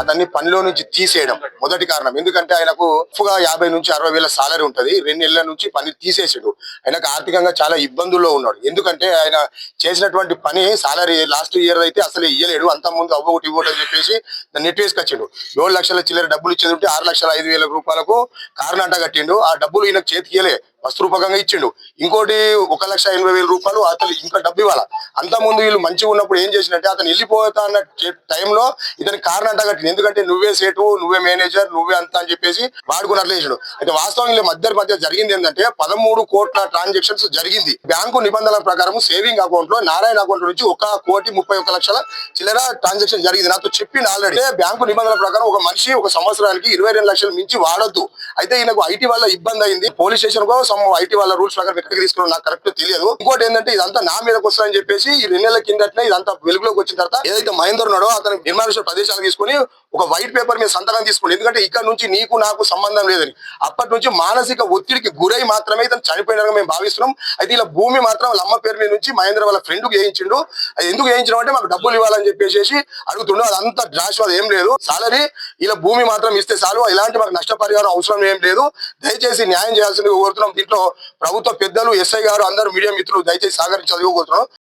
అతన్ని పనిలో నుంచి తీసేయడం మొదటి కారణం. ఎందుకంటే ఆయనకు 50 నుంచి 60 వేల సాలరీ ఉంటది. 2 నెలల నుంచి పని తీసేసాడు. ఆయనకు ఆర్థికంగా చాలా ఇబ్బందుల్లో ఉన్నాడు. ఎందుకంటే ఆయన చేసినటువంటి పని సాలరీ లాస్ట్ ఇయర్ అయితే అసలు ఇయ్యలేడు. అంత ముందు అవ్వకటి ఇవ్వటం అని చెప్పేసి దాన్ని నెట్వేసుకొచ్చిండు. 7 లక్షల చిల్లర డబ్బులు ఇచ్చేది ఉంటే 6,05,000 రూపాయలకు కారణాట కట్టిండు. ఆ డబ్బులు ఈయనకు చేతికి ఇయ్యలే, వస్త్రూపకంగా ఇచ్చిండు. ఇంకోటి 1,80,000 రూపాయలు అతను ఇంకా డబ్బు ఇవ్వాల. అంత ముందు వీళ్ళు మంచిగా ఉన్నప్పుడు ఏం చేసినట్టే అతను వెళ్ళిపోతా అన్న టైంలో ఇతనికి కారణం కట్టింది. ఎందుకంటే నువ్వే సేటు, నువ్వే మేనేజర్, నువ్వే అంతా అని చెప్పేసి వాడుకున్నట్లు చేసాడు. అయితే వాస్తవం వీళ్ళ మధ్య జరిగింది ఏంటంటే 13 కోట్ల ట్రాన్సాక్షన్స్ జరిగింది. బ్యాంకు నిబంధనల ప్రకారం సేవింగ్ అకౌంట్ లో నారాయణ అకౌంట్ నుంచి 1,31,00,000 చిల్లర ట్రాన్సాక్షన్ జరిగింది. నాతో చెప్పింది ఆల్రెడీ. బ్యాంకు నిబంధనల ప్రకారం ఒక మనిషి ఒక సంవత్సరానికి 22 లక్షలు మించి వాడొద్దు. అయితే ఈయనకు ఐటీ వల్ల ఇబ్బంది అయింది. పోలీస్ స్టేషన్ కో ఐటీ వాళ్ళ రూల్స్ ప్రకారం ఎక్కడికి తీసుకున్నాం నాకు కరెక్ట్ తెలియదు. ఇంకోటి ఏంటంటే ఇదంతా నా మీదకి వస్తుందని చెప్పేసి ఈ 2 నెలల కిందటనే ఇదంతా వెలుగులోకి వచ్చిన తర్వాత ఏదైతే మహేందర్ ఉన్నాడో అతను నిర్మానుష్య ప్రదేశాలు తీసుకుని ఒక వైట్ పేపర్ మీద సంతకం తీసుకోండి. ఎందుకంటే ఇక్కడ నుంచి నీకు నాకు సంబంధం లేదని. అప్పటి నుంచి మానసిక ఒత్తిడికి గురై మాత్రమే ఇతను చనిపోయినగా మేము భావిస్తున్నాం. అయితే ఇలా భూమి మాత్రం వాళ్ళ అమ్మ పేరు మీద నుంచి మహేంద్ర వాళ్ళ ఫ్రెండ్ కు చేయించిండు. అది ఎందుకు చేయించడం అంటే మాకు డబ్బులు ఇవ్వాలని చెప్పేసి అడుగుతుండు. అదంతా డ్రాష్ అది ఏం లేదు. సాలరీ ఇలా భూమి మాత్రం ఇస్తే చాలు, ఇలాంటి మాకు నష్టపరిహారం అవసరం ఏం లేదు. దయచేసి న్యాయం చేయాల్సిందిగా కోరుతున్నాం. దీంట్లో ప్రభుత్వ పెద్దలు, ఎస్ఐ గారు, అందరూ మీడియా మిత్రులు దయచేసి సహకరించాలని కోరుతున్నాం.